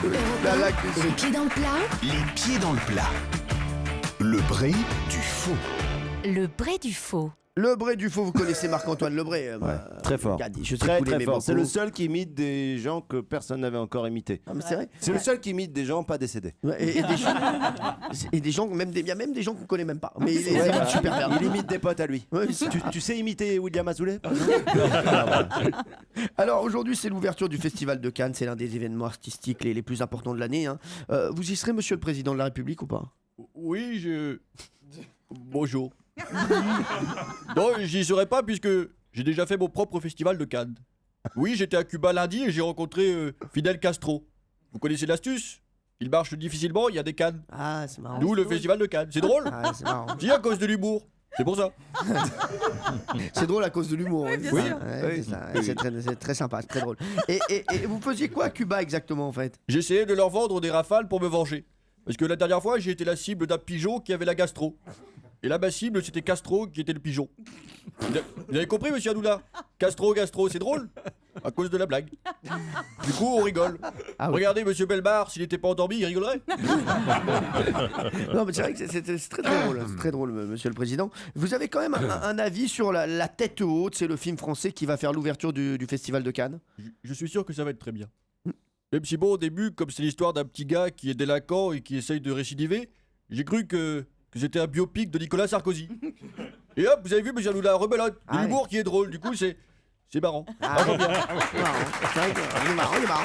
Les pieds dans le plat. Les pieds dans le plat. Le Bray du faux. Le Bray du faux. Le Bray du faux, vous connaissez Marc-Antoine Lebray Très fort. Regardez, je sais Très que vous très l'aimez fort. beaucoup. C'est le seul qui imite des gens que personne n'avait encore imités. Ah, mais c'est vrai. C'est le seul qui imite des gens pas décédés. Ouais, et des gens, il y a même des gens qu'on connaît même pas. Mais il les imite super bien. Il imite des potes à lui. Ouais, Tu sais imiter William Azoulay Alors aujourd'hui, c'est l'ouverture du Festival de Cannes. C'est l'un des événements artistiques les plus importants de l'année. Hein. Vous y serez, Monsieur le Président de la République, ou pas? Oui, Bonjour. Non, j'y serai pas puisque j'ai déjà fait mon propre festival de Cannes. Oui, j'étais à Cuba lundi et j'ai rencontré Fidel Castro. Vous connaissez l'astuce? Il marche difficilement, il y a des cannes. Ah, c'est marrant. D'où le festival de Cannes. C'est drôle? Ah, c'est marrant. Si, à cause de l'humour. C'est pour ça. C'est drôle à cause de l'humour. Oui, bien Oui. sûr. Ouais, c'est ça. C'est très sympa, c'est très drôle. Et vous faisiez quoi à Cuba exactement en fait? J'essayais de leur vendre des rafales pour me venger. Parce que la dernière fois, j'ai été la cible d'un pigeon qui avait la gastro. Et là, ma cible, c'était Castro qui était le pigeon. Vous avez compris, monsieur Hanouna? Castro, c'est drôle? À cause de la blague. Du coup, on rigole. Ah oui. Regardez, monsieur Belmar, s'il n'était pas endormi, il rigolerait. Non, mais c'est vrai que c'est très drôle. C'est très drôle, Monsieur le Président. Vous avez quand même un avis sur la Tête haute, c'est le film français qui va faire l'ouverture du Festival de Cannes. Je suis sûr que ça va être très bien. Même si bon, au début, comme c'est l'histoire d'un petit gars qui est délinquant et qui essaye de récidiver, j'ai cru que c'était un biopic de Nicolas Sarkozy. Et hop, vous avez vu, monsieur Hanouna, rebelote, de Ah l'humour qui est drôle, du coup c'est marrant. Ah, c'est marrant. C'est vrai que il est marrant.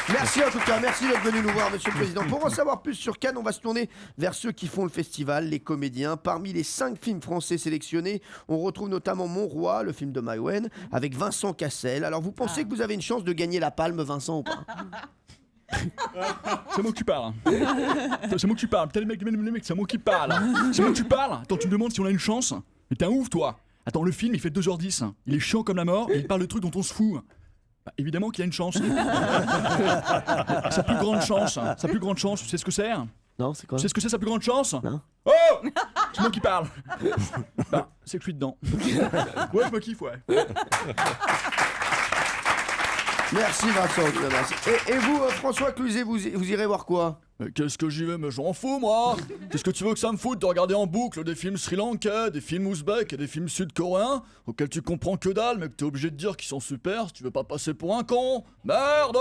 Merci en tout cas, merci d'être venu nous voir, Monsieur le Président. Pour en savoir plus sur Cannes, on va se tourner vers ceux qui font le festival, les comédiens. Parmi les 5 films français sélectionnés, on retrouve notamment Mon Roi, le film de Maïwenn, avec Vincent Cassel. Alors vous pensez que vous avez une chance de gagner la palme, Vincent, ou pas? C'est moi qui parle. C'est moi qui parle. Putain, les mecs, c'est moi qui parle. C'est moi qui parle. Attends, tu me demandes si on a une chance? Mais t'es un ouf, toi. Attends, le film, il fait 2h10. Il est chiant comme la mort et il parle de trucs dont on se fout. Bah, évidemment qu'il y a une chance. Sa plus grande chance, tu sais ce que c'est? Non, c'est quoi? Tu sais ce que c'est sa plus grande chance? Non. Oh! C'est moi qui parle. Bah, c'est que je suis dedans. Ouais, je me kiffe, ouais. Merci Vincent. Et vous, François Cluzet, vous irez voir quoi? Mais qu'est-ce que j'y vais? Mais j'en fous, moi! Qu'est-ce que tu veux que ça me foute de regarder en boucle des films sri-lankais, des films ouzbeks et des films sud-coréens auxquels tu comprends que dalle mais que t'es obligé de dire qu'ils sont super si tu veux pas passer pour un con? Merde!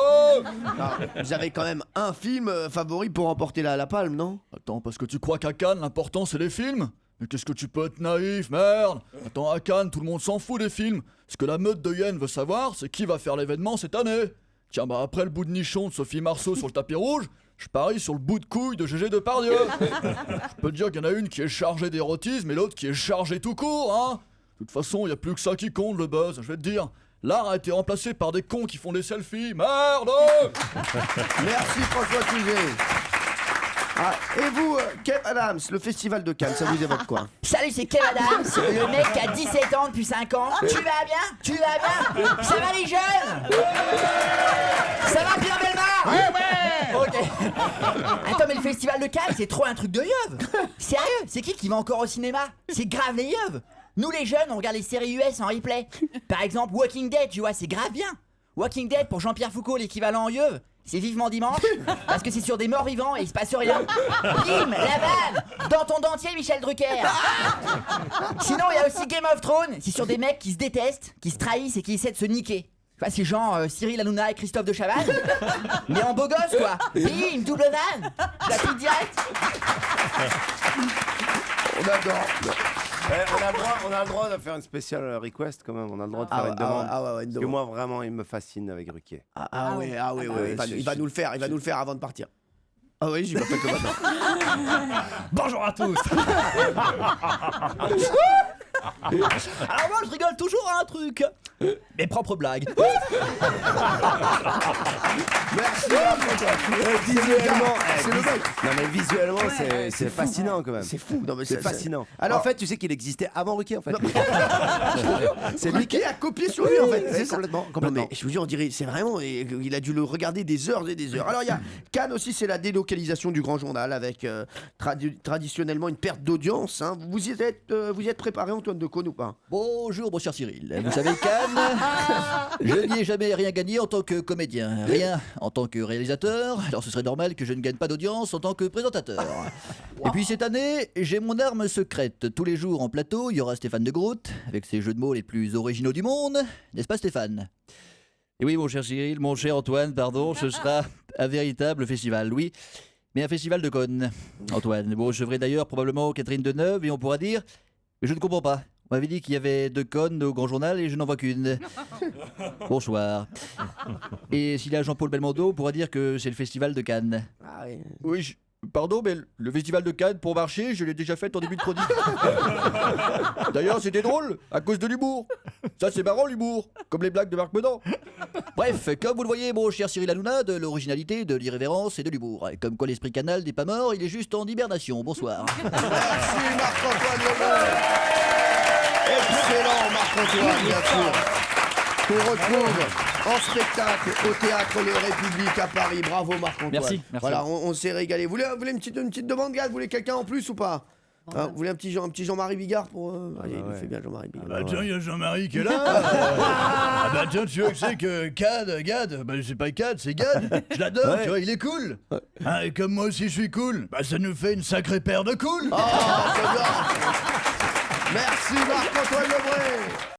Vous avez quand même un film favori pour remporter la palme, non? Attends, parce que tu crois qu'à Cannes, l'important c'est les films? Mais qu'est-ce que tu peux être naïf, merde! Attends, à Cannes, tout le monde s'en fout des films. Ce que la meute de Yen veut savoir, c'est qui va faire l'événement cette année. Tiens, bah après le bout de nichon de Sophie Marceau sur le tapis rouge, je parie sur le bout de couille de Gégé Depardieu. Je peux te dire qu'il y en a une qui est chargée d'érotisme et l'autre qui est chargée tout court, hein. De toute façon, y a plus que ça qui compte, le buzz, je vais te dire. L'art a été remplacé par des cons qui font des selfies, merde! Merci François Cluzet. Ah, et vous, Kev Adams, le festival de Cannes, ça vous évoque quoi? Salut, c'est Kev Adams, le mec qui a 17 ans depuis 5 ans. Tu vas bien? Tu vas bien? Ça va les jeunes? Ça va Pierre Belmar? Ouais! Ok. Attends, mais le festival de Cannes, c'est trop un truc de yeuve. Sérieux, c'est qui va encore au cinéma? C'est grave les yeuves. Nous les jeunes, on regarde les séries US en replay. Par exemple, Walking Dead, tu vois, c'est grave bien. Walking Dead, pour Jean-Pierre Foucault, l'équivalent en yeuve, c'est vivement dimanche, parce que c'est sur des morts vivants et il se passe rien. Bim, la vanne, dans ton dentier, Michel Drucker. Sinon, il y a aussi Game of Thrones, c'est sur des mecs qui se détestent, qui se trahissent et qui essaient de se niquer. Enfin, c'est genre Cyril Hanouna et Christophe de Chavannes, mais en beau gosse, quoi. Bim, double vanne, je la pique direct. On adore. On a le droit de faire une spéciale request quand même. On a le droit de faire une demande. Ouais, Parce que moi, vraiment, il me fascine avec Ruquier. Oui. Il va nous le faire avant de partir. Ah oui, j'y vais pas que maintenant. Bonjour à tous! Alors moi je rigole toujours à un truc. Mes propres blagues. Merci. Visuellement, C'est le mec. non mais visuellement, c'est fascinant quand même. C'est fou. Non, mais C'est fascinant. Alors, En fait, tu sais qu'il existait avant Ruquier en fait. c'est lui qui a copié sur lui en fait. C'est ça. complètement. Non, mais je vous dis, on dirait, c'est vraiment, il a dû le regarder des heures et des heures. Alors il y a Cannes aussi, c'est la délocalisation du Grand Journal avec traditionnellement une perte d'audience. Hein. Vous y êtes préparé, Antoine Decaune, ou pas? Bonjour mon cher Cyril, vous savez Cannes, je n'y ai jamais rien gagné en tant que comédien, rien en tant que réalisateur, alors ce serait normal que je ne gagne pas d'audience en tant que présentateur. Et puis cette année, j'ai mon arme secrète. Tous les jours en plateau, il y aura Stéphane de Groot, avec ses jeux de mots les plus originaux du monde. N'est-ce pas Stéphane? Et oui, mon cher Cyril, mon cher Antoine, pardon, ce sera un véritable festival, oui. Mais un festival de connes, Antoine. Bon, je ferai d'ailleurs probablement Catherine Deneuve et on pourra dire... Mais je ne comprends pas. On m'avait dit qu'il y avait 2 connes au Grand Journal et je n'en vois qu'une. Bonsoir. Et s'il y a Jean-Paul Belmondo, on pourra dire que c'est le festival de Cannes. Ah oui. Oui, pardon, mais le festival de Cannes pour marcher, je l'ai déjà fait en début de chronique. D'ailleurs, c'était drôle, à cause de l'humour. Ça, c'est marrant, l'humour, comme les blagues de Marc Medan. Bref, comme vous le voyez, mon cher Cyril Hanouna, de l'originalité, de l'irrévérence et de l'humour. Et comme quoi l'esprit canal n'est pas mort, il est juste en hibernation. Bonsoir. Merci Marc-Antoine Lebray. Excellent Marc-Antoine, bien sûr. Qu'on retrouve en spectacle au Théâtre Le République à Paris. Bravo Marc-Antoine. Merci. Voilà, on s'est régalé. Vous voulez une petite demande, gars? Vous voulez quelqu'un en plus ou pas? Hein, vous voulez un petit Jean-Marie Bigard pour... Allez, il nous fait bien Jean-Marie Bigard. Bah tiens, il y a Jean-Marie qui est là. Ah bah tiens, tu vois que c'est que Gad, bah c'est pas Gad, c'est Gad. Je l'adore, tu vois, il est cool. Hein, et comme moi aussi je suis cool, bah ça nous fait une sacrée paire de cool. Oh, c'est bien. Merci Marc-Antoine Lebray.